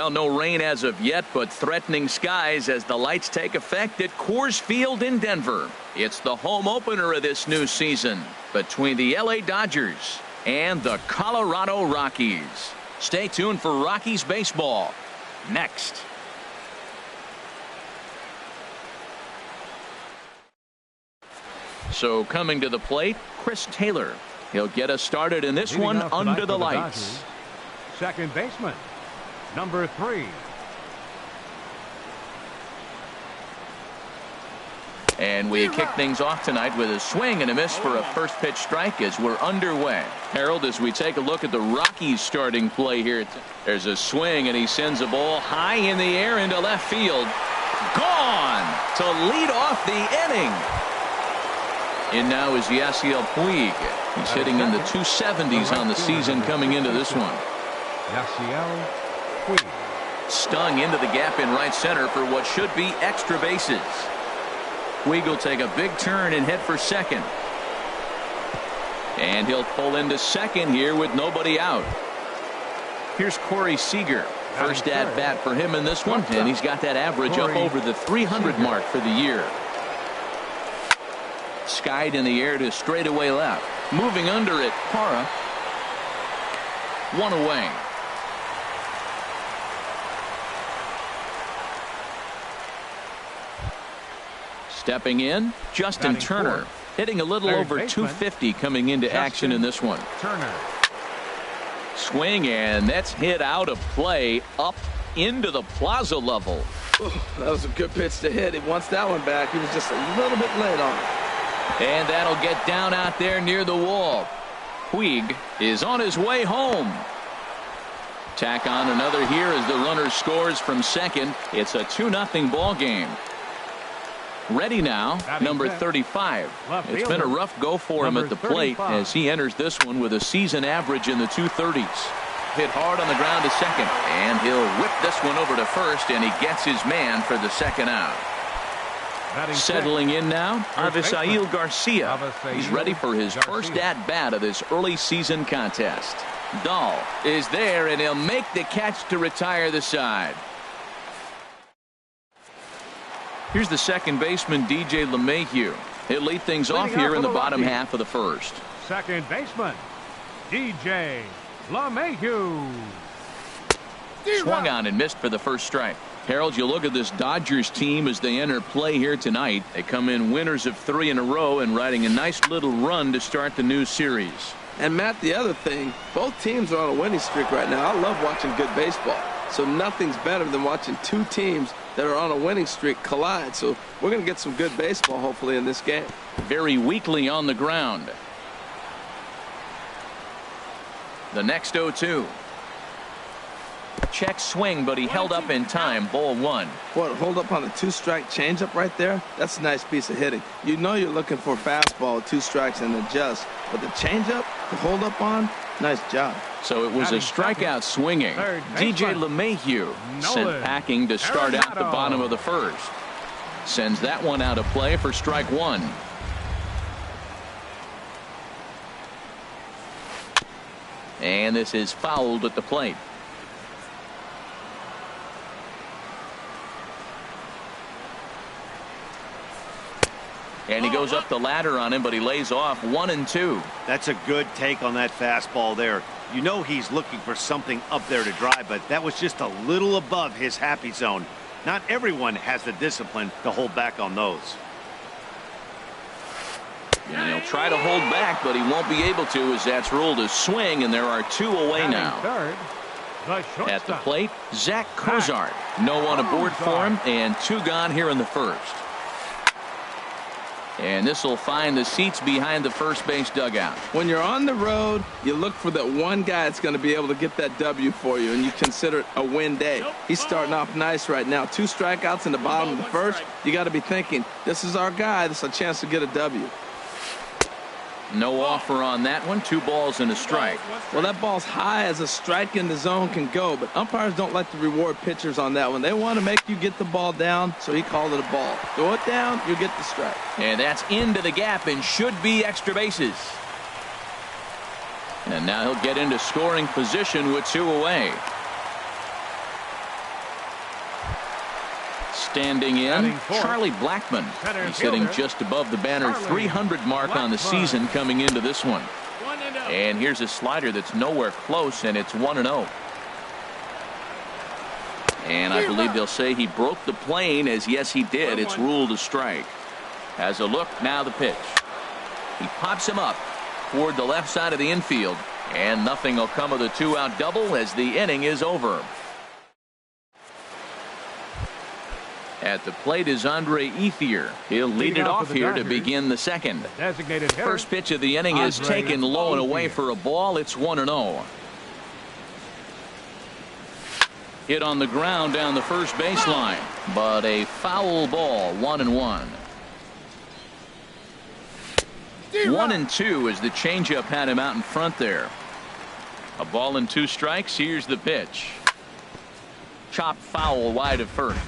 Well, no rain as of yet, but threatening skies as the lights take effect at Coors Field in Denver. It's the home opener of this new season between the LA Dodgers and the Colorado Rockies. Stay tuned for Rockies baseball next. So coming to the plate, Chris Taylor. He'll get us started in this one under the lights. Dodgers, second baseman, number 3. And we kick things off tonight with a swing and a miss for a first pitch strike as we're underway. Harold, as we take a look at the Rockies starting play here. There's a swing and he sends a ball high in the air into left field. Gone to lead off the inning. And now is Yasiel Puig. He's hitting in the 270s on the season coming into this one. Yasiel Puig. Stung into the gap in right center for what should be extra bases. Puig will take a big turn and head for second. And he'll pull into second here with nobody out. Here's Corey Seager. First at bat for him in this one, and he's got that average up over the 300 mark for the year. Skied in the air to straightaway left. Moving under it, Parra. One away. Stepping in, Justin Turner. Hitting a little over 250 coming into action in this one. Turner. Swing, and that's hit out of play up into the plaza level. That was a good pitch to hit. He wants that one back. He was just a little bit late on it. And that'll get down out there near the wall. Puig is on his way home. Tack on another here as the runner scores from second. It's a 2-0 ball game. Ready now, number 35. It's been a rough go for him at the plate as he enters this one with a season average in the 230s. Hit hard on the ground to second, and he'll whip this one over to first, and he gets his man for the second out. Settling in now, Avisail Garcia. He's ready for his first at-bat of this early season contest. Dahl is there, and he'll make the catch to retire the side. Here's the second baseman, DJ LeMahieu. He'll lead things off here in the bottom half of the first. Second baseman, DJ LeMahieu. Swung on and missed for the first strike. Harold, you look at this Dodgers team as they enter play here tonight. They come in winners of 3 in a row and riding a nice little run to start the new series. And Matt, the other thing, both teams are on a winning streak right now. I love watching good baseball. So nothing's better than watching two teams that are on a winning streak collide. So we're going to get some good baseball hopefully in this game. Very weakly on the ground. The next 0-2. Check swing, but he held up in time. Ball 1. What, hold up on a 2-strike changeup right there? That's a nice piece of hitting. You know you're looking for a fastball, 2 strikes and adjust. But the changeup to hold up on, nice job. So it was a strikeout swinging. DJ LeMahieu sent packing to start out the bottom of the first. Sends that one out of play for strike 1. And this is fouled at the plate. And he goes up the ladder on him, but he lays off 1-2. That's a good take on that fastball there. You know he's looking for something up there to drive, but that was just a little above his happy zone. Not everyone has the discipline to hold back on those. And he'll try to hold back, but he won't be able to as that's ruled a swing, and there are 2 away now. At the plate, Zach Cozart. No one aboard for him, and 2 gone here in the first. And this will find the seats behind the first base dugout. When you're on the road, you look for that one guy that's going to be able to get that W for you, and you consider it a win day. He's starting off nice right now. 2 strikeouts in the bottom of the first. You got to be thinking, this is our guy. This is a chance to get a W. No offer on that one. 2 balls and a strike. Well, that ball's high as a strike in the zone can go, but umpires don't like to reward pitchers on that one. They want to make you get the ball down, so he called it a ball. Throw it down, you get the strike. And that's into the gap and should be extra bases. And now he'll get into scoring position with 2 away. Standing in, Charlie Blackmon. He's hitting just above the banner 300 mark on the season coming into this one. And here's a slider that's nowhere close, and it's 1-0. And I believe they'll say he broke the plane, as yes he did. It's ruled a strike. Has a look, now the pitch. He pops him up toward the left side of the infield, and nothing will come of the 2-out double as the inning is over. At the plate is Andre Ethier. He'll lead it off here to begin the second. First pitch of the inning is taken low and away for a ball. It's 1-0. Hit on the ground down the first baseline, but a foul ball. 1-1. 1-2 as the changeup had him out in front there. A ball and 2 strikes. Here's the pitch. Chop foul wide of first.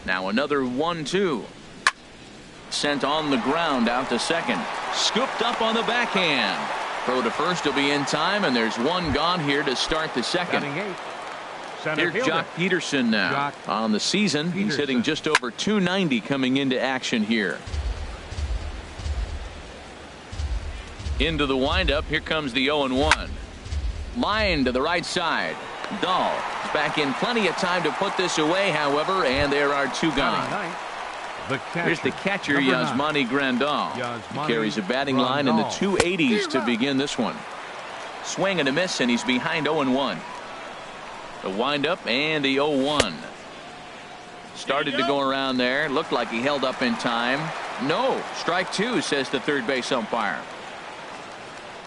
Now another 1-2. Sent on the ground out to second. Scooped up on the backhand. Throw to first will be in time, and there's one gone here to start the second. Here's Jock Peterson now. On the season, he's hitting just over 290 coming into action here. Into the windup. Here comes the 0-1. Line to the right side. Dahl is back in plenty of time to put this away, however, and there are 2 gone. Here's the catcher, Yasmani Grandal. He carries a batting line in the 280s to begin this one. Swing and a miss, and he's behind 0-1. The windup and the 0-1. Started to go around there. Looked like he held up in time. No, strike 2, says the third base umpire.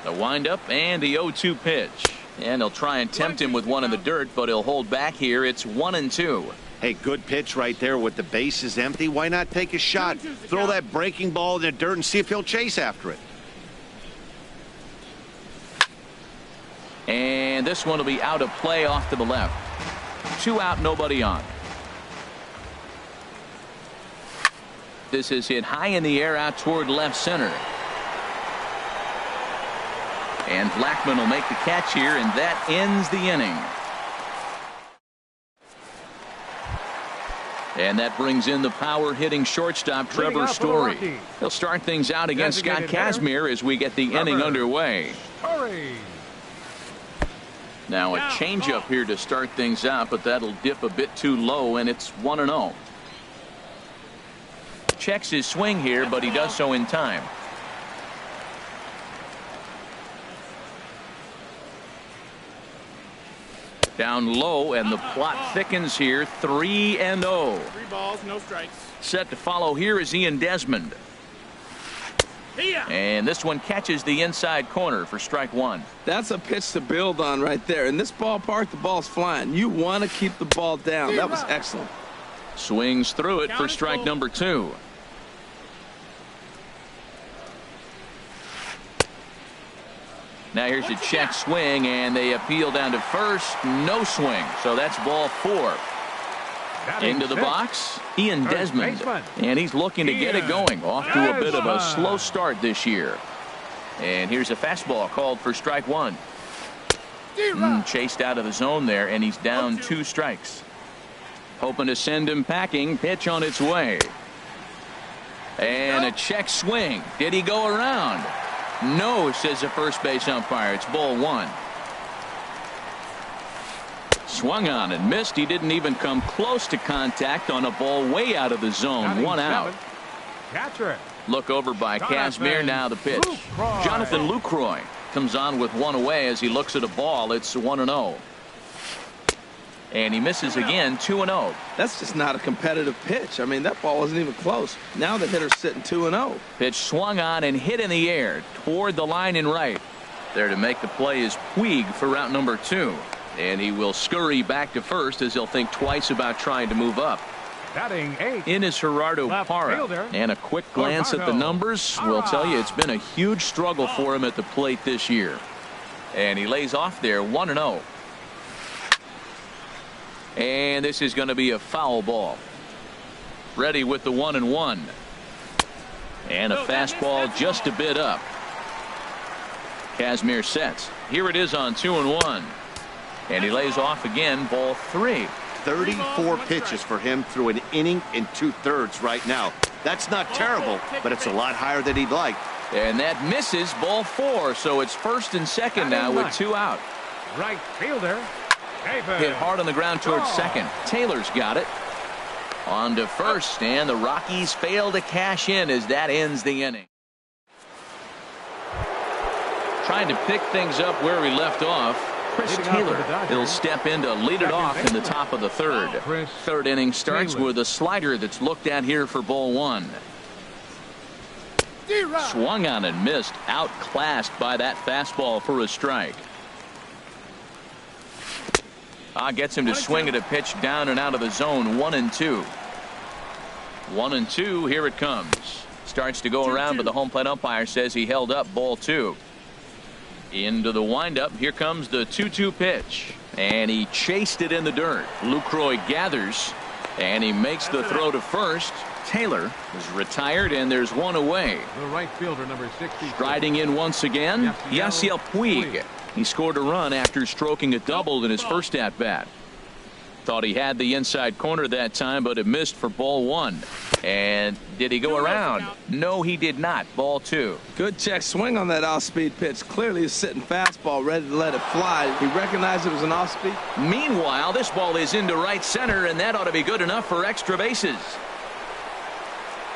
The windup and the 0-2 pitch. And he'll try and tempt him with one in the dirt, but he'll hold back here. It's 1-2. Hey, good pitch right there with the bases empty. Why not take a shot? Throw that breaking ball in the dirt and see if he'll chase after it. And this one will be out of play off to the left. 2 out, nobody on. This is hit high in the air out toward left center. And Blackmon will make the catch here, and that ends the inning. And that brings in the power-hitting shortstop, Trevor Story. He'll start things out against Scott Kazmir as we get the inning underway. Now a changeup here to start things out, but that'll dip a bit too low, and it's 1-0. Checks his swing here, but he does so in time. Down low, and the plot thickens here. 3-0. 3 balls, no strikes. Set to follow here is Ian Desmond. And this one catches the inside corner for strike 1. That's a pitch to build on right there. In this ballpark, the ball's flying. You want to keep the ball down. That was excellent. Swings through it for strike number 2. Now here's a check swing, and they appeal down to first. No swing, so that's ball 4. Into the box, Ian Desmond, and he's looking to get it going. Off to a bit of a slow start this year. And here's a fastball called for strike 1. Chased out of the zone there, and he's down 2 strikes. Hoping to send him packing. Pitch on its way. And a check swing. Did he go around? No, says the first base umpire. It's ball 1. Swung on and missed. He didn't even come close to contact on a ball way out of the zone. 1 out. Look over by Kazmir. Now the pitch. Jonathan Lucroy comes on with 1 away as he looks at a ball. It's 1-0. And he misses again. 2-0. That's just not a competitive pitch. I mean, that ball wasn't even close. Now the hitter's sitting 2-0. Pitch swung on and hit in the air toward the line in right. There to make the play is Puig for route number 2. And he will scurry back to first as he'll think twice about trying to move up. Batting 8. In is Gerardo Parra. And a quick glance at the numbers will tell you it's been a huge struggle for him at the plate this year. And he lays off there. 1-0. And this is going to be a foul ball. Ready with the 1-1. And a fastball just a bit up. Kazmir sets. Here it is on 2-1. And he lays off again. Ball 3. 34 pitches for him through an inning and 2/3 right now. That's not terrible, but it's a lot higher than he'd like. And that misses, ball 4, so it's first and second now with 2 out. Right fielder. Hit hard on the ground towards second. Taylor's got it. On to first, and the Rockies fail to cash in as that ends the inning. Trying to pick things up where we left off. Chris Taylor, he'll step in to lead it off in the top of the third. Third inning starts with a slider that's looked at here for ball 1. Swung on and missed, outclassed by that fastball for a strike. Gets him to swing at a pitch down and out of the zone. 1-2. 1-2. Here it comes. Starts to go around, but the home plate umpire says he held up. Ball 2. Into the windup. Here comes the 2-2 pitch, and he chased it in the dirt. Lucroy gathers, and he makes the throw to first. Taylor is retired, and there's one away. The right fielder, number 60. Striding in once again, Yasiel Puig. He scored a run after stroking a double in his first at bat. Thought he had the inside corner that time, but it missed for ball 1. And did he go around? No, he did not. Ball 2. Good check swing on that off-speed pitch. Clearly he's sitting fastball, ready to let it fly. He recognized it was an off-speed. Meanwhile, this ball is into right center, and that ought to be good enough for extra bases.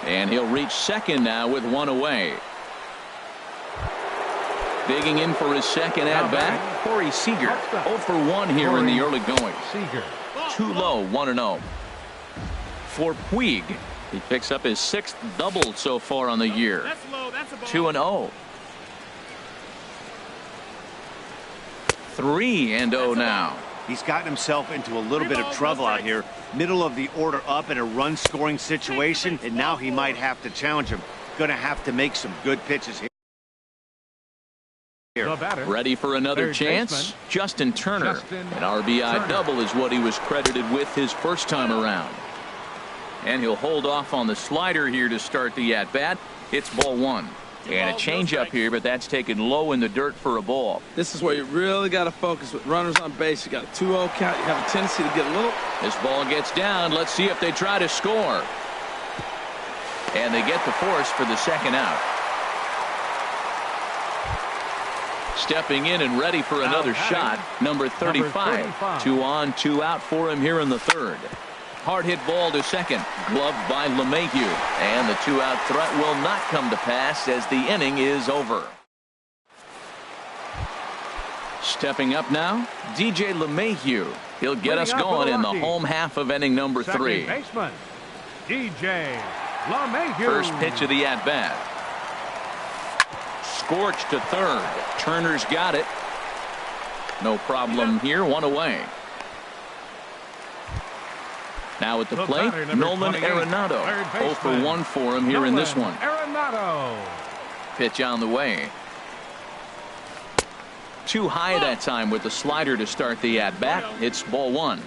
And he'll reach second now with one away. Digging in for his second at bat, Corey Seager. 0 for 1 here in the early going. Too low, 1-0. For Puig, he picks up his 6th double so far on the year. 2-0. 3-0 now. He's gotten himself into a little bit of trouble out here. Middle of the order up in a run-scoring situation, and now he might have to challenge him. Going to have to make some good pitches here. Ready for another chance? Justin Turner. An RBI double is what he was credited with his first time around. And he'll hold off on the slider here to start the at-bat. It's ball 1. And a changeup here, but that's taken low in the dirt for a ball. This is where you really got to focus with runners on base. You got a 2-0 count. You have a tendency to get a little. This ball gets down. Let's see if they try to score. And they get the force for the second out. Stepping in and ready for another shot, number 35. 2 on, 2 out for him here in the third. Hard hit ball to second, gloved by LeMahieu, and the 2-out threat will not come to pass as the inning is over. Stepping up now, DJ LeMahieu. He'll get us going in the home half of inning number 3. Baseman, DJ LeMahieu. First pitch of the at-bat. Scorched to third. Turner's got it. No problem here. One away. Now at the plate, Nolan Arenado. 0 for 1 for him here in this one. Arenado. Pitch on the way. Too high that time with the slider to start the at-bat. It's ball 1.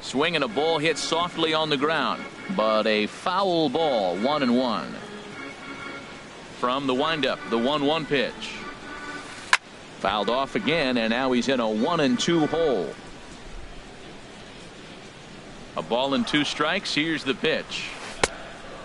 Swinging a ball hit softly on the ground, but a foul ball. 1-1. From the windup, the 1-1 pitch. Fouled off again, and now he's in a 1-2 hole. A ball and 2 strikes. Here's the pitch.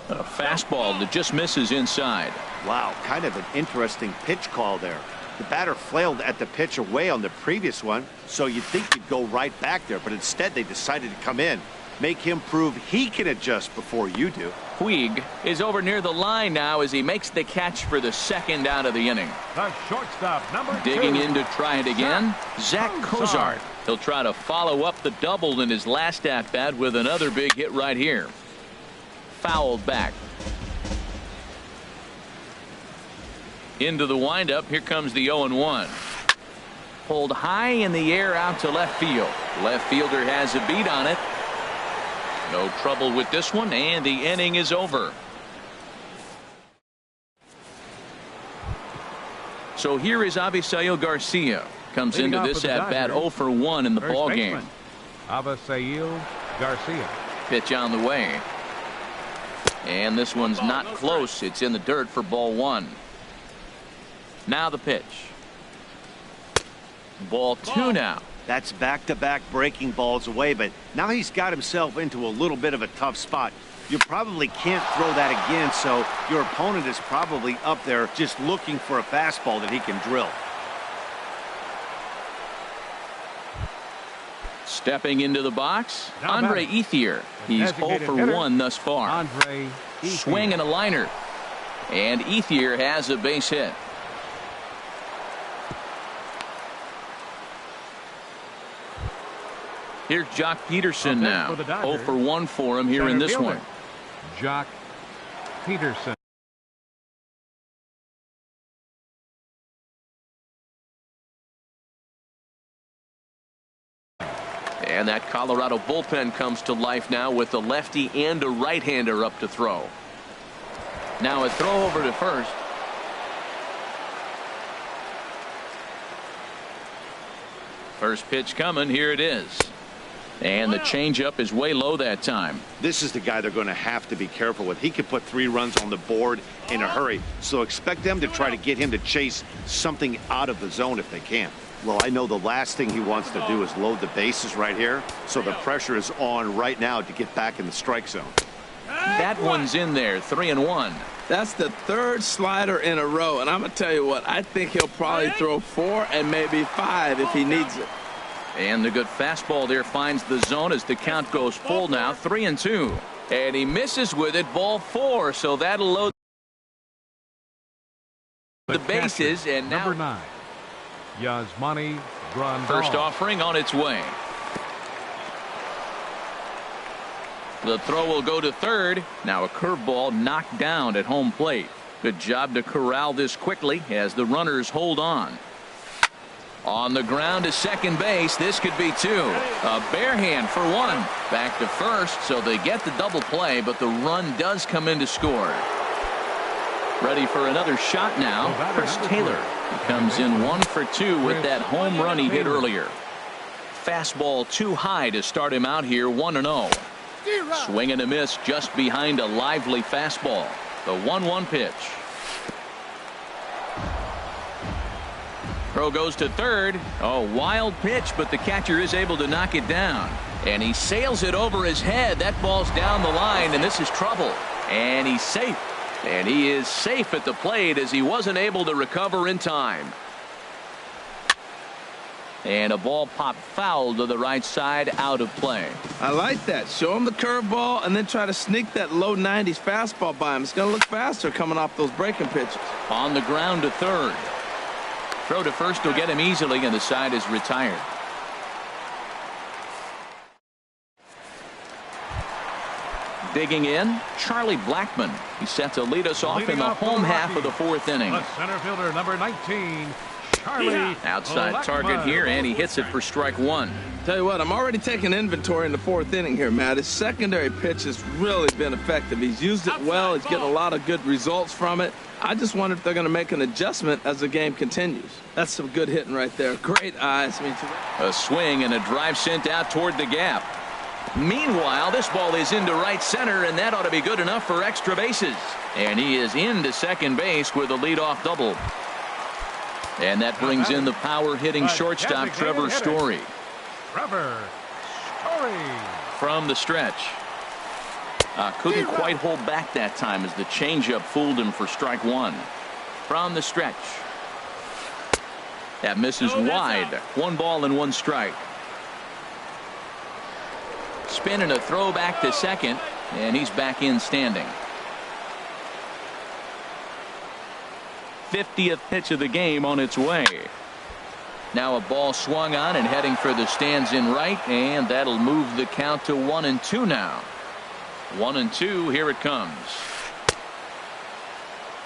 A fastball that just misses inside. Wow, kind of an interesting pitch call there. The batter flailed at the pitch away on the previous one, so you'd think he'd go right back there, but instead they decided to come in. Make him prove he can adjust before you do. Puig is over near the line now as he makes the catch for the second out of the inning. The shortstop, number 2. Digging in to try it again, Zach Cozart. He'll try to follow up the double in his last at-bat with another big hit right here. Fouled back. Into the windup. Here comes the 0-1. Pulled high in the air out to left field. Left fielder has a beat on it. No trouble with this one, and the inning is over. So here is Avisail Garcia. Comes into this at-bat 0 for 1 in the ball game. Avisail Garcia. Pitch on the way. And this one's not close. It's in the dirt for ball 1. Now the pitch. Ball 2 now. That's back-to-back breaking balls away, but now he's got himself into a little bit of a tough spot. You probably can't throw that again, so your opponent is probably up there just looking for a fastball that he can drill. Stepping into the box, Now Andre batting. Ethier. He's 0 Designated for hitter, 1 thus far. Andre Ethier. Swing and a liner. And Ethier has a base hit. Here's Jock Peterson Up now. for the 0 Dodgers. for 1 for him here in Center this fielder, one. Jock Peterson. And that Colorado bullpen comes to life now with a lefty and a right-hander up to throw. Now a throw over to first. First pitch coming. Here it is. And the changeup is way low that time. This is the guy they're going to have to be careful with. He could put 3 runs on the board in a hurry, so expect them to try to get him to chase something out of the zone if they can. Well, I know the last thing he wants to do is load the bases right here, so the pressure is on right now to get back in the strike zone. That one's in there. 3-1. That's the 3rd slider in a row, and I'm going to tell you what, I think he'll probably throw 4 and maybe 5 if he needs it. And the good fastball there finds the zone as the count goes full now. 3-2. And he misses with it. Ball 4. So that'll load the bases. And now number 9, Yasmani Grandal. first offering on its way. The throw will go to third. Now a curveball knocked down at home plate. Good job to corral this quickly as the runners hold on. On the ground to second base. This could be 2. A bare hand for 1. Back to first, so they get the double play, but the run does come in to score. Ready for another shot now. Chris Taylor. He comes in 1 for 2 with that home run he hit earlier. Fastball too high to start him out here. 1-0. Swing and a miss just behind a lively fastball. The 1-1 pitch. Throw goes to third. Oh, wild pitch, but the catcher is able to knock it down. And he sails it over his head. That ball's down the line, and this is trouble. And he's safe. And he is safe at the plate as he wasn't able to recover in time. And a ball popped foul to the right side, out of play. I like that. Show him the curveball and then try to sneak that low 90s fastball by him. It's going to look faster coming off those breaking pitches. On the ground to third. Throw to first will get him easily, and the side is retired. Digging in, Charlie Blackmon. He's set to lead us off in the home half of the 4th inning. The center fielder, number 19, Charlie Outside target Blackmon. here, and he hits it for strike 1. Tell you what, I'm already taking inventory in the 4th inning here, Matt. His secondary pitch has really been effective. He's used it well. He's getting a lot of good results from it. I just wonder if they're going to make an adjustment as the game continues. That's some good hitting right there. Great eyes. A swing and a drive sent out toward the gap. Meanwhile, this ball is into right center, and that ought to be good enough for extra bases. And he is into second base with a leadoff double. And that brings in the power-hitting shortstop, Trevor Story. Trevor Story. From the stretch. Couldn't quite hold back that time as the changeup fooled him for strike 1. From the stretch. That misses wide. 1 ball and 1 strike. Spin and a throw back to second, and he's back in standing. 50th pitch of the game on its way. Now a ball swung on and heading for the stands in right, and that'll move the count to 1-2 now. 1-2, here it comes.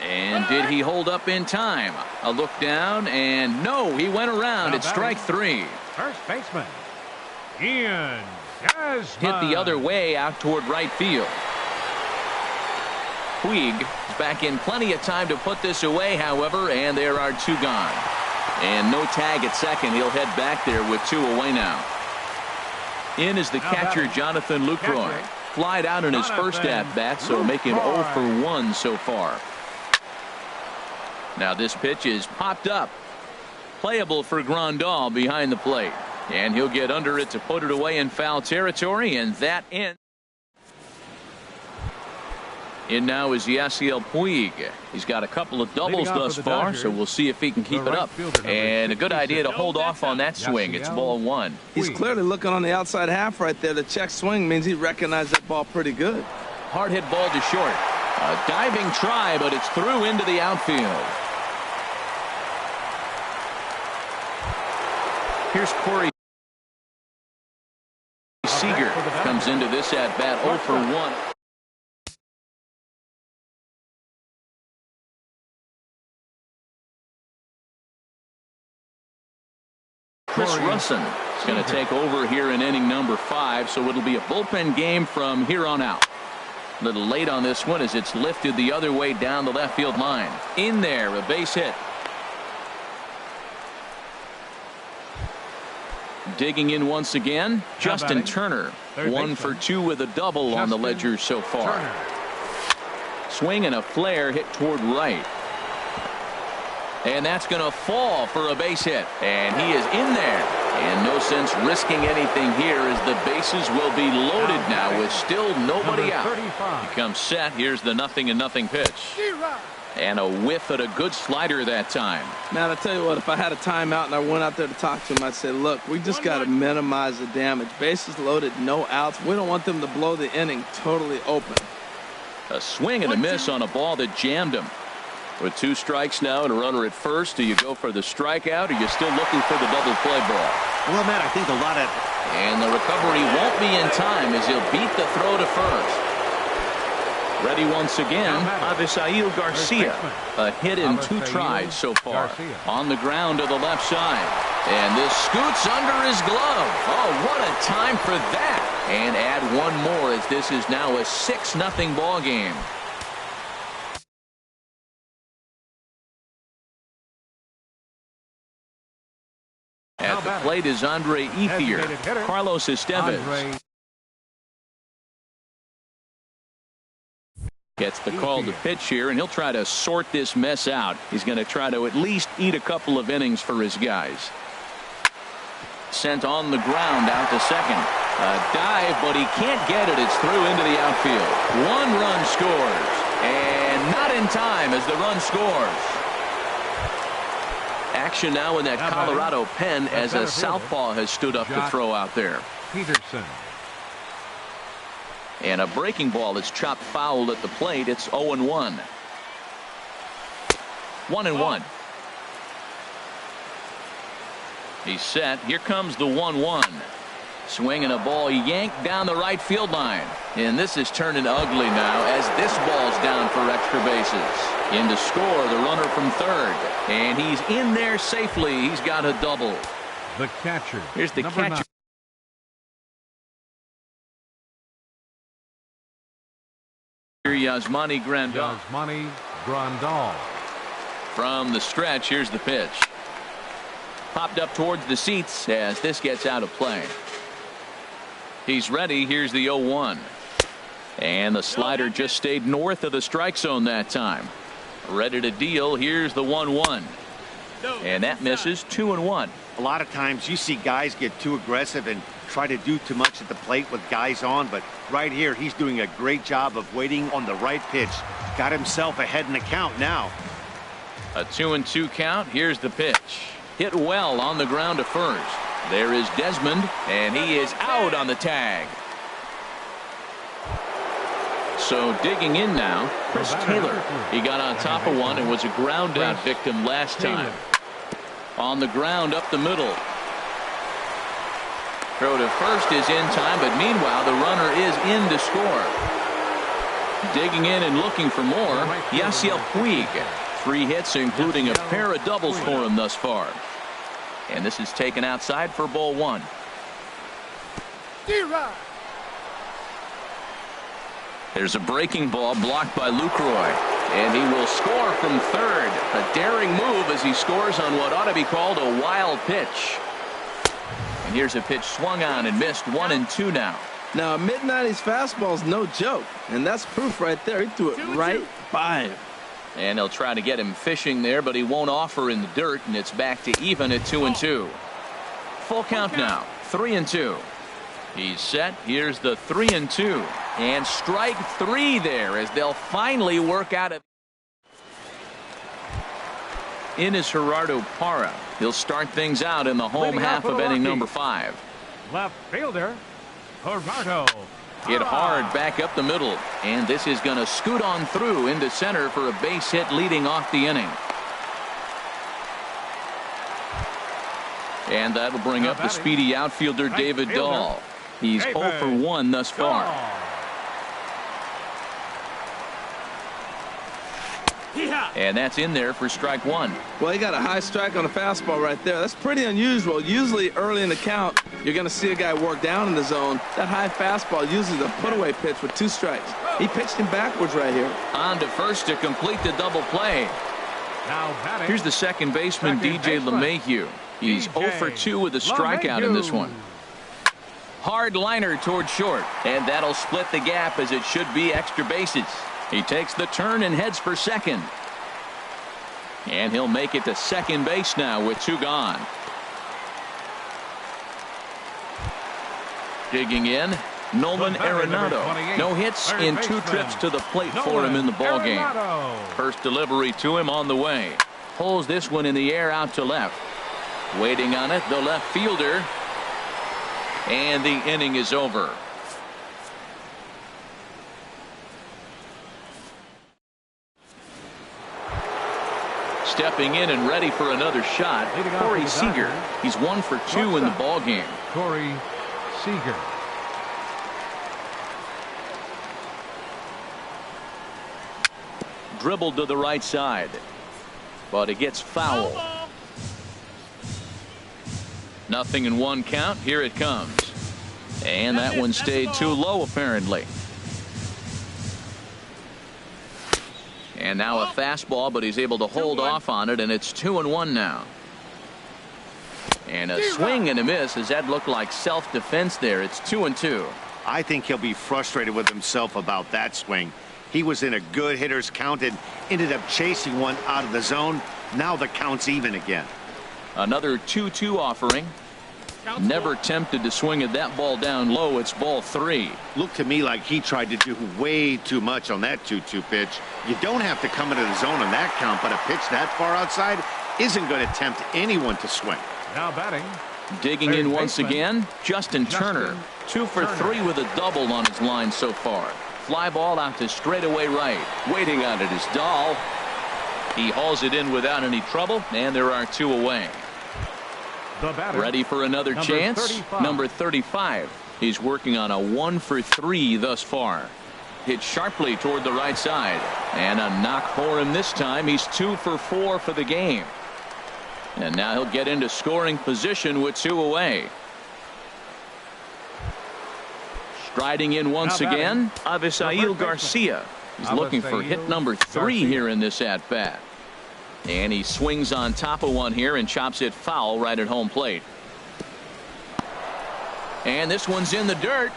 And did he hold up in time? A look down, and no, he went around. It's strike 3. First baseman, Ian Desmond. Hit the other way out toward right field. Puig is back in plenty of time to put this away, however, and there are 2 gone. And no tag at second. He'll head back there with 2 away now. In is the catcher, Jonathan Lucroy. Flied out in his first at-bat, so make him 0 for 1 so far. Now this pitch is popped up. Playable for Grandal behind the plate. And he'll get under it to put it away in foul territory, and that ends. In now is Yasiel Puig. He's got a couple of doubles thus far, so we'll see if he can keep it up. And a good idea to hold off on that swing. It's ball one. He's clearly looking on the outside half right there. The check swing means he recognized that ball pretty good. Hard hit ball to short. A diving try, but it's through into the outfield. Here's Corey Seager. Comes into this at bat 0 for 1. Chris Russin is going to take over here in inning number 5, so it'll be a bullpen game from here on out. A little late on this one as it's lifted the other way down the left field line. In there, a base hit. Digging in once again, Justin Turner. 1 for 2 with a double on the ledger so far. Swing and a flare hit toward right. And that's going to fall for a base hit. And he is in there. And no sense risking anything here as the bases will be loaded now with still nobody out. He comes set. Here's the 0-0 pitch. And a whiff at a good slider that time. Man, I tell you what, if I had a timeout and I went out there to talk to him, I'd say, look, we just got to minimize the damage. Bases loaded, no outs. We don't want them to blow the inning totally open. A swing and a miss on a ball that jammed him. With 2 strikes now and a runner at first, do you go for the strikeout or are you still looking for the double play ball? Well, Matt, I think a lot of... And the recovery won't be in time as he'll beat the throw to first. Ready once again, Avisail Garcia. A hit in 2 tries so far. On the ground to the left side. And this scoots under his glove. Oh, what a time for that. And add one more as this is now a 6-0 ball game. At the plate is Andre Ethier. Carlos Estevez gets the call to pitch here, and he'll try to sort this mess out. He's going to try to at least eat a couple of innings for his guys. Sent on the ground out to second. A dive, but he can't get it. It's through into the outfield. 1 run scores, and not in time as the run scores. Action now in that Colorado pen as a southpaw has stood up to throw out there. Peterson. And a breaking ball is chopped foul at the plate. It's 0-1. 1-1. He's set. Here comes the 1-1. Swinging a ball yanked down the right field line. And this is turning ugly now as this ball's down for extra bases. In to score the runner from third. And he's in there safely. He's got a double. The catcher. Here's the catcher. Yasmani Grandal. Yasmani Grandal. From the stretch, here's the pitch. Popped up towards the seats as this gets out of play. He's ready. Here's the 0-1. And the slider just stayed north of the strike zone that time. Ready to deal. Here's the 1-1. And that misses. 2-1. A lot of times you see guys get too aggressive and try to do too much at the plate with guys on, but right here he's doing a great job of waiting on the right pitch. Got himself ahead in the count now. A 2-2 count. Here's the pitch. Hit well on the ground to first. There is Desmond, and he is out on the tag. So digging in now, Chris Taylor. He got on top of one and was a ground out victim last time. On the ground up the middle. Throw to first is in time, but meanwhile the runner is in to score. Digging in and looking for more, Yasiel Puig. 3 hits, including a pair of doubles for him thus far. And this is taken outside for ball 1. There's a breaking ball blocked by Lucroy. And he will score from third. A daring move as he scores on what ought to be called a wild pitch. And here's a pitch swung on and missed. 1-2 now. Now, a mid-90s fastball is no joke. And that's proof right there. He threw it right by him. And they'll try to get him fishing there, but he won't offer in the dirt, and it's back to even at 2-2. Full count now. 3-2. He's set. Here's the 3-2. And strike 3 there as they'll finally work out of. In is Gerardo Parra. He'll start things out in the home half of inning number 5. Left fielder, Gerardo. Hit hard back up the middle. And this is going to scoot on through into center for a base hit leading off the inning. And that'll bring up the speedy outfielder David Dahl. He's 0 for 1 thus far. And that's in there for strike 1. Well, he got a high strike on a fastball right there. That's pretty unusual. Usually early in the count, you're going to see a guy work down in the zone. That high fastball usually is a put-away pitch with 2 strikes. He pitched him backwards right here. On to first to complete the double play. Now batting. Here's the second baseman, DJ LeMahieu. He's 0 for 2 with a strikeout in this one. Hard liner toward short, and that'll split the gap as it should be extra bases. He takes the turn and heads for second. And he'll make it to second base now with 2 gone. Digging in, Nolan Arenado. No hits in 2 trips to the plate for him in the ballgame. First delivery to him on the way. Pulls this one in the air out to left. Waiting on it, the left fielder. And the inning is over. Stepping in and ready for another shot, Corey Seager. He's 1 for 2 in the ballgame. Corey Seager. Dribbled to the right side, but it gets foul. 0-1 count. Here it comes. And that one stayed too low apparently. And now a fastball, but he's able to hold off on it, and it's 2-1 now. And a swing and a miss as that looked like self-defense there. It's 2-2. I think he'll be frustrated with himself about that swing. He was in a good hitter's count and ended up chasing one out of the zone. Now the count's even again. Another 2-2 offering. Never tempted to swing at that ball down low. It's ball 3. Looked to me like he tried to do way too much on that 2-2 pitch. You don't have to come into the zone on that count, but a pitch that far outside isn't going to tempt anyone to swing. Now batting. Digging in once again, Justin Turner. 2 for 3 with a double on his line so far. Fly ball out to straightaway right. Waiting on it is Dahl. He hauls it in without any trouble, and there are 2 away. Ready for another chance. 35. Number 35. He's working on a 1 for 3 thus far. Hit sharply toward the right side, and a knock for him this time. He's 2 for 4 for the game, and now he'll get into scoring position with 2 away. Striding in once again, Avisail Garcia. He's looking for hit number 3 here in this at bat. And he swings on top of one here and chops it foul right at home plate. And this one's in the dirt.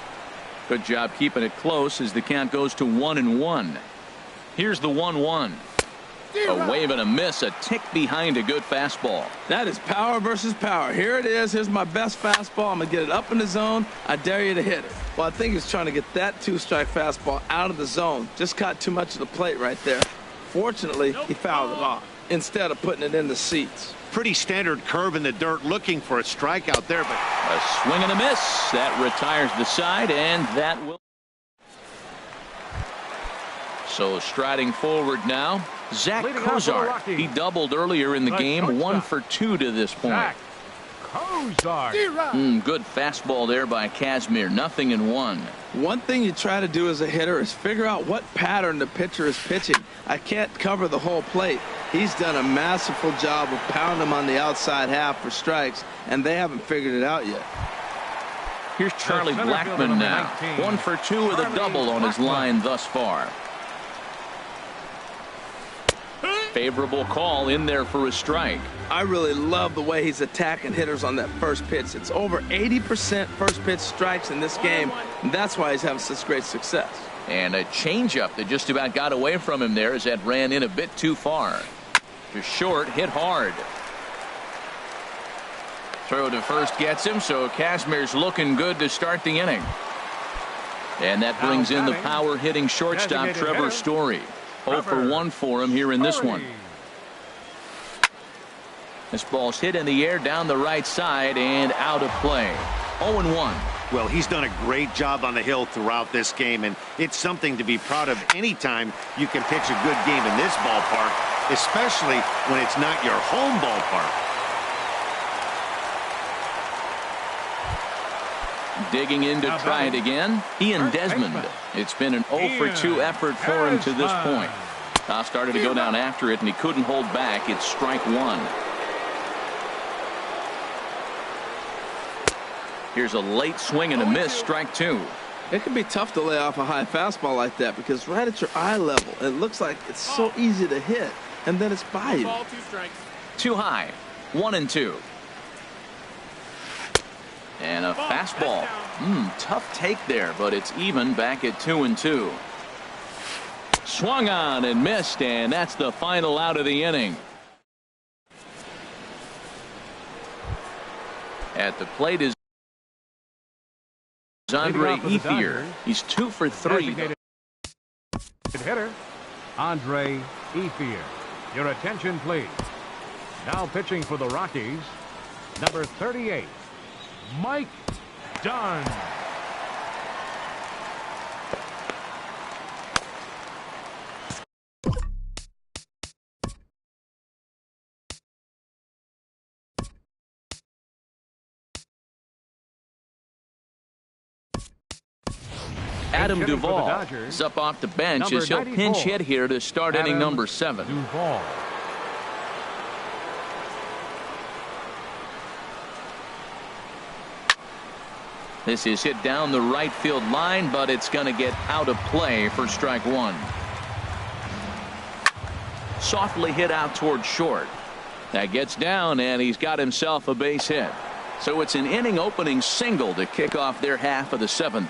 Good job keeping it close as the count goes to 1-1. Here's the 1-1. A wave and a miss, a tick behind a good fastball. That is power versus power. Here it is. Here's my best fastball. I'm going to get it up in the zone. I dare you to hit it. Well, I think he's trying to get that 2-strike fastball out of the zone. Just caught too much of the plate right there. Fortunately, he fouled it off instead of putting it in the seats. Pretty standard curve in the dirt, looking for a strikeout there, but a swing and a miss. That retires the side, and that will. So striding forward now, Zach Cozart. He doubled earlier in the game, 1 for 2 to this point. Zach Cozart. Good fastball there by Kazmir. 0-1. One thing you try to do as a hitter is figure out what pattern the pitcher is pitching. I can't cover the whole plate. He's done a masterful job of pounding him on the outside half for strikes, and they haven't figured it out yet. Here's Charlie Blackmon now. 1 for 2 with a double on his line thus far. Favorable call in there for a strike. I really love the way he's attacking hitters on that first pitch. It's over 80% first pitch strikes in this game, and that's why he's having such great success. And a changeup that just about got away from him there as that ran in a bit too far. To short, hit hard. Throw to first gets him, so Kazmir's looking good to start the inning. And that brings in the power hitting shortstop Trevor Story. 0 for 1 for him here in this one. This ball's hit in the air down the right side and out of play. 0-1. Well, he's done a great job on the hill throughout this game, and it's something to be proud of anytime you can pitch a good game in this ballpark, especially when it's not your home ballpark. Digging in to try it again, Ian Desmond. It's been an 0 for 2 effort for him to this point. Started to go down after it, and he couldn't hold back. It's strike one. Here's a late swing and a miss, strike two. It can be tough to lay off a high fastball like that because right at your eye level, it looks like it's so easy to hit, and then it's by you. Too high. 1-2. And a fastball. Tough take there, but it's even back at 2-2. Swung on and missed, and that's the final out of the inning. At the plate is Andre Ethier. He's 2 for 3. Hitter, Andre Ethier. Your attention, please. Now pitching for the Rockies, number 38, Mike Dunn. Adam Duvall is up off the bench as he'll pinch hit here to start inning number 7. Duvall. This is hit down the right field line, but it's going to get out of play for strike one. Softly hit out toward short. That gets down, and he's got himself a base hit. So it's an inning opening single to kick off their half of the 7th.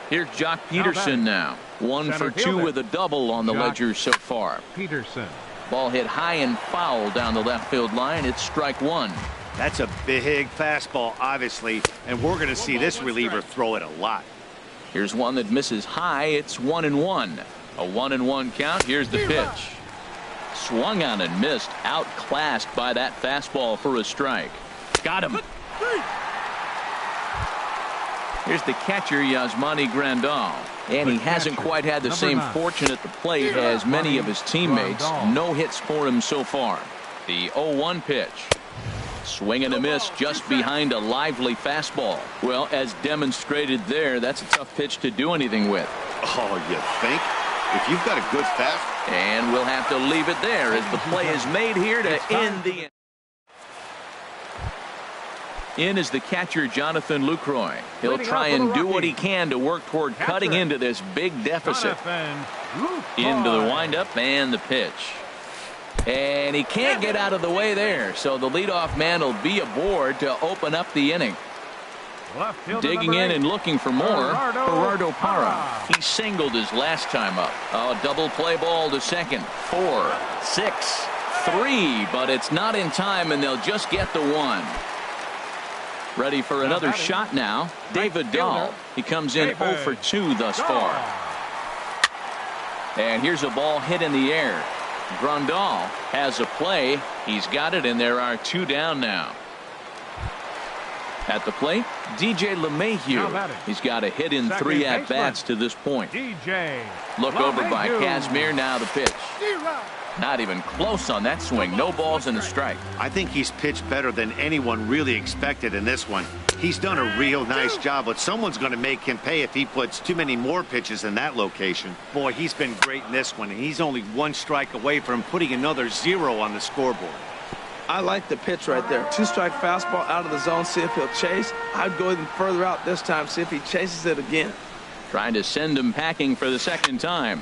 Here's Jock Peterson now. 1 for 2 with a double on the ledger so far. Peterson. Ball hit high and foul down the left field line. It's strike one. That's a big fastball, obviously, and we're going to see this reliever throw it a lot. Here's one that misses high. It's 1-1. A 1-1 count. Here's the pitch. Swung on and missed. Outclassed by that fastball for a strike. Got him. Here's the catcher, Yasmani Grandal. And he hasn't quite had the same fortune at the plate as many of his teammates. No hits for him so far. The 0-1 pitch. Swing and a miss just behind a lively fastball. Well, as demonstrated there, that's a tough pitch to do anything with. Oh, you think? If you've got a good fast. And we'll have to leave it there as the play is made here to end the inning. In is the catcher, Jonathan Lucroy. He'll try and do what he can to work toward cutting into this big deficit. Into the windup and the pitch. And he can't get out of the way there, so the leadoff man will be aboard to open up the inning. Digging in and looking for more, Gerardo Parra. He singled his last time up. A double play ball to second. 4, 6, 3, but it's not in time, and they'll just get the one. Ready for another shot now. David Dahl. He comes in 0 for 2 thus far. And here's a ball hit in the air. Grandal has a play. He's got it, and there are 2 down now. At the plate, DJ LeMahieu. He's got a hit in 3 at-bats to this point. Look over by Kazmir. Now the pitch. Not even close on that swing. No balls and a strike. I think he's pitched better than anyone really expected in this one. He's done a real nice job, but someone's going to make him pay if he puts too many more pitches in that location. Boy, he's been great in this one, and he's only 1 strike away from putting another 0 on the scoreboard. I like the pitch right there. 2-strike fastball out of the zone, see if he'll chase. I'd go even further out this time, see if he chases it again. Trying to send him packing for the second time.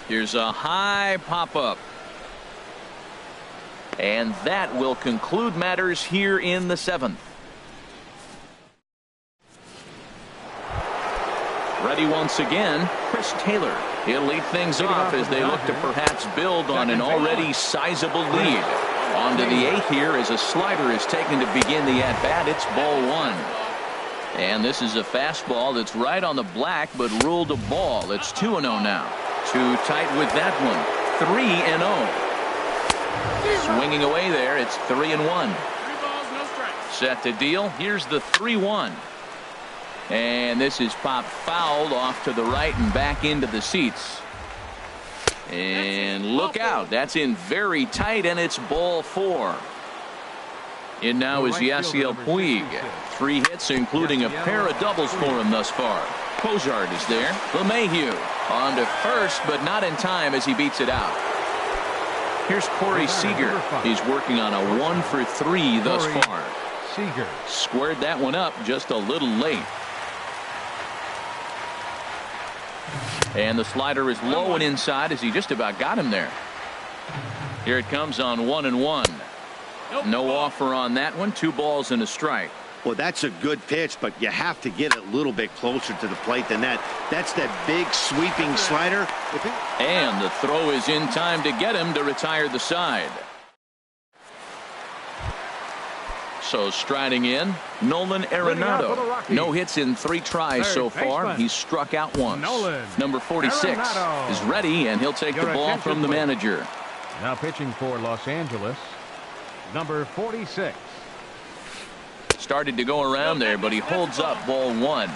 Here's a high pop-up. And that will conclude matters here in the 7th. Ready once again, Chris Taylor. He'll lead things off as they look to perhaps build on an already sizable lead. On to the 8th here as a slider is taken to begin the at-bat. It's ball 1. And this is a fastball that's right on the black but ruled a ball. It's 2-0 now. Too tight with that one. 3-0. Swinging away there. It's 3-1. Set to deal. Here's the 3-1. And this is popped fouled off to the right and back into the seats. And look out. That's in very tight, and it's ball 4. In now is Yasiel Puig. 3 hits, including a pair of doubles for him thus far. Cozart is there. LeMahieu on to first, but not in time as he beats it out. Here's Corey Seager. He's working on a 1 for 3 thus far. Seager squared that one up just a little late. And the slider is low and inside as he just about got him there. Here it comes on 1-1. No offer on that one. 2 balls and a strike. Well, that's a good pitch, but you have to get it a little bit closer to the plate than that. That's that big sweeping slider. And the throw is in time to get him to retire the side. So striding in, Nolan Arenado. No hits in 3 tries so far. He's struck out once. Number 46 is ready, and he'll take the ball from the manager. Now pitching for Los Angeles, number 46. Started to go around there, but he holds up ball 1.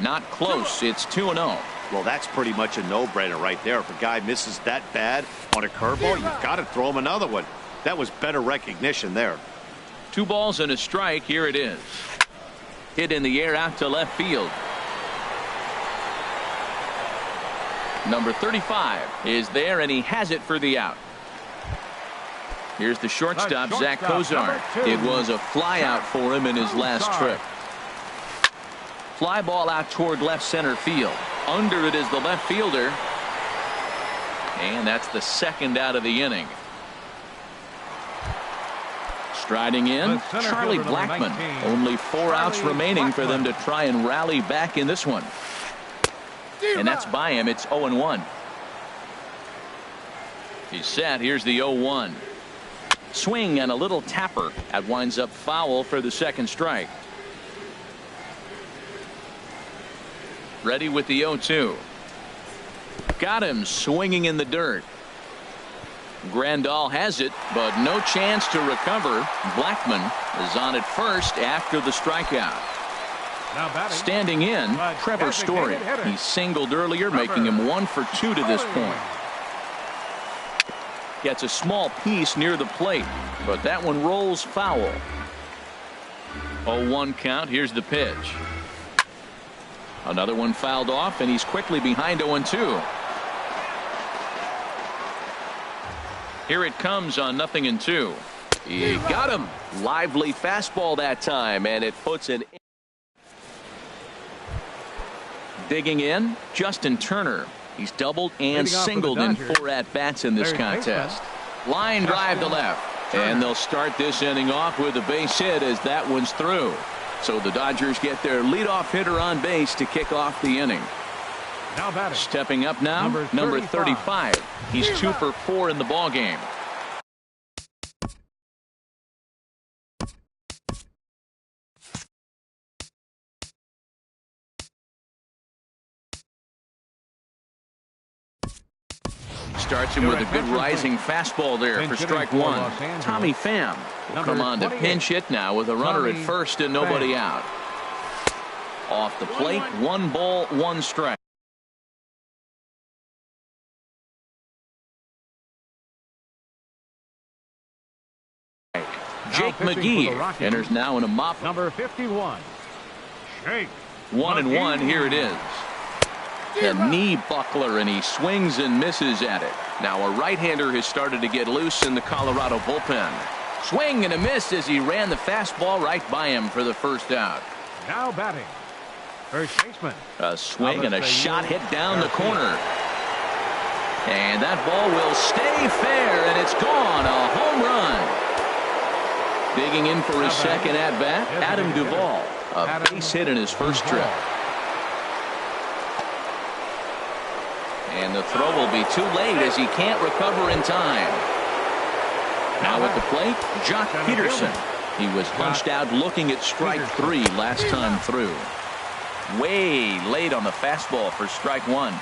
Not close. It's 2-0. Well, that's pretty much a no-brainer right there. If a guy misses that bad on a curveball, you've got to throw him another one. That was better recognition there. 2 balls and a strike. Here it is. Hit in the air out to left field. Number 35 is there, and he has it for the out. Here's the shortstop, Zach Cozart. It was a fly out for him in his last trip. Fly ball out toward left center field. Under it is the left fielder. And that's the 2nd out of the inning. Striding in, Charlie Blackmon. Only 4 outs remaining for them to try and rally back in this one. And that's by him. It's 0-1. He's set. Here's the 0-1. Swing and a little tapper. That winds up foul for the 2nd strike. Ready with the 0-2. Got him swinging in the dirt. Grandal has it, but no chance to recover. Blackmon is on at first after the strikeout. Standing in, Trevor Story. He singled earlier, making him 1 for 2 to this point. Gets a small piece near the plate, but that one rolls foul. 0-1 count. Here's the pitch. Another one fouled off, and he's quickly behind 0-2. Here it comes on 0-2. He got him. Lively fastball that time, and it puts an. Digging in, Justin Turner. He's doubled and singled in 4 at-bats in this contest. Line drive to left, and they'll start this inning off with a base hit as that one's through. So the Dodgers get their leadoff hitter on base to kick off the inning. Stepping up now, number 35. He's 2 for 4 in the ballgame. Starts him with a good rising fastball there for strike 1. Tommy Pham will come on to pinch hit now with a runner at first and nobody out. Off the plate, 1 ball, 1 strike. Jake McGee enters now in a mop. Number 51. Jake. 1-1. Here it is. The knee buckler, and he swings and misses at it. Now a right-hander has started to get loose in the Colorado bullpen. Swing and a miss as he ran the fastball right by him for the 1st out. Now batting, first baseman. A swing and a shot hit down the corner. And that ball will stay fair, and it's gone. A home run. Digging in for his 2nd at-bat, Adam Duvall. A base hit in his 1st trip. And the throw will be too late as he can't recover in time. Now at the plate, Jock Peterson. He was punched out looking at strike 3 last time through. Way late on the fastball for strike 1.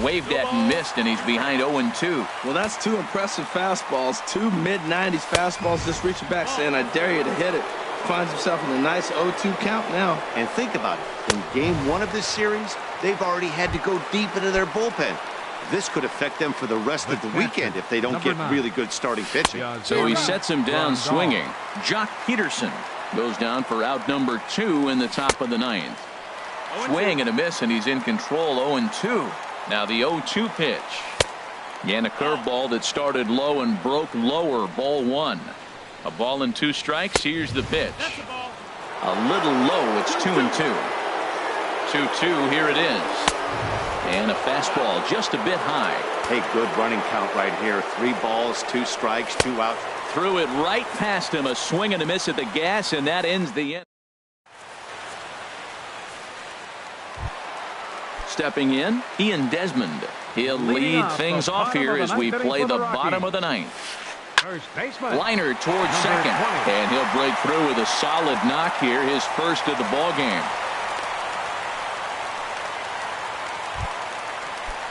Waved at and missed, and he's behind 0-2. Well, that's 2 impressive fastballs. 2 mid-90s fastballs just reaching back saying, I dare you to hit it. Finds himself in a nice 0-2 count now. And think about it. In game 1 of this series, they've already had to go deep into their bullpen. This could affect them for the rest of the weekend if they don't get really good starting pitching. So he sets him down swinging. Jock Peterson goes down for out number 2 in the top of the 9th. Swing and a miss, and he's in control. 0-2. Now the 0-2 pitch. And a curveball that started low and broke lower. Ball 1. A ball and 2 strikes. Here's the pitch. A little low. It's 2-2. 2-2. Here it is. And a fastball just a bit high. Hey, good running count right here. 3 balls, 2 strikes, 2 outs. Threw it right past him. A swing and a miss at the gas, and that ends the inning. Stepping in, Ian Desmond. He'll lead things off here as we play the bottom of the 9th. Liner towards second, and he'll break through with a solid knock here, his first of the ball game.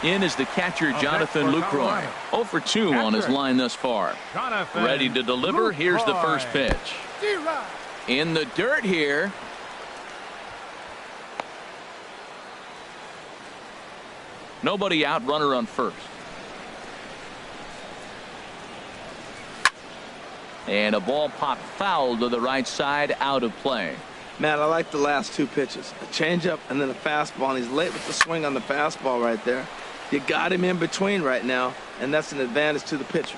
In is the catcher, Jonathan Lucroy. 0 for 2 on his line thus far. Ready to deliver. Here's the first pitch. In the dirt here. Nobody out, runner on first. And a ball popped foul to the right side, out of play. Matt, I like the last 2 pitches. A changeup and then a fastball, and he's late with the swing on the fastball right there. You got him in between right now, and that's an advantage to the pitcher.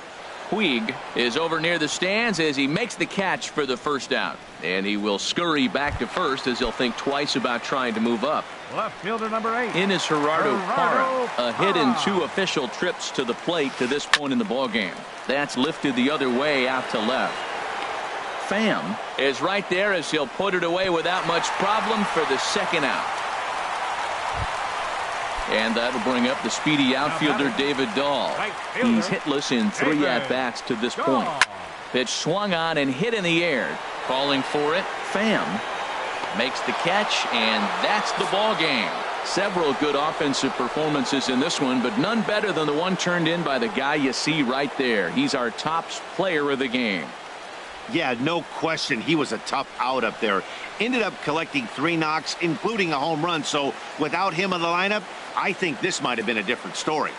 Puig is over near the stands as he makes the catch for the first out. And he will scurry back to first as he'll think twice about trying to move up. Left fielder number 8. In is Gerardo Parra. A hit in 2 official trips to the plate to this point in the ballgame. That's lifted the other way out to left. Pham is right there as he'll put it away without much problem for the second out. And that'll bring up the speedy outfielder David Dahl. He's hitless in 3 at-bats to this point. Pitch swung on and hit in the air. Calling for it, Pham makes the catch, and that's the ball game. Several good offensive performances in this one, but none better than the one turned in by the guy you see right there. He's our top player of the game. Yeah, no question. He was a tough out up there. Ended up collecting 3 knocks, including a home run. So without him in the lineup, I think this might have been a different story.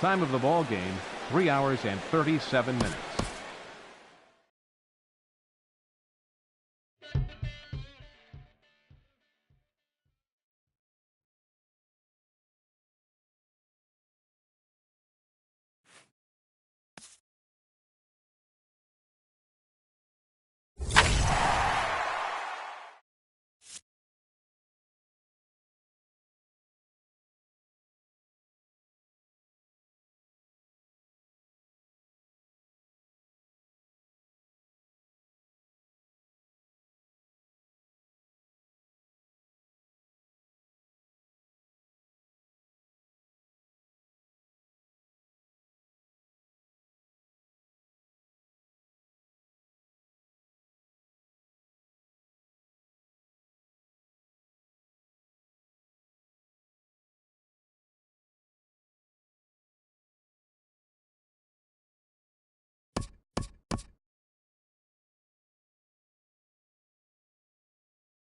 Time of the ball game, 3 hours and 37 minutes.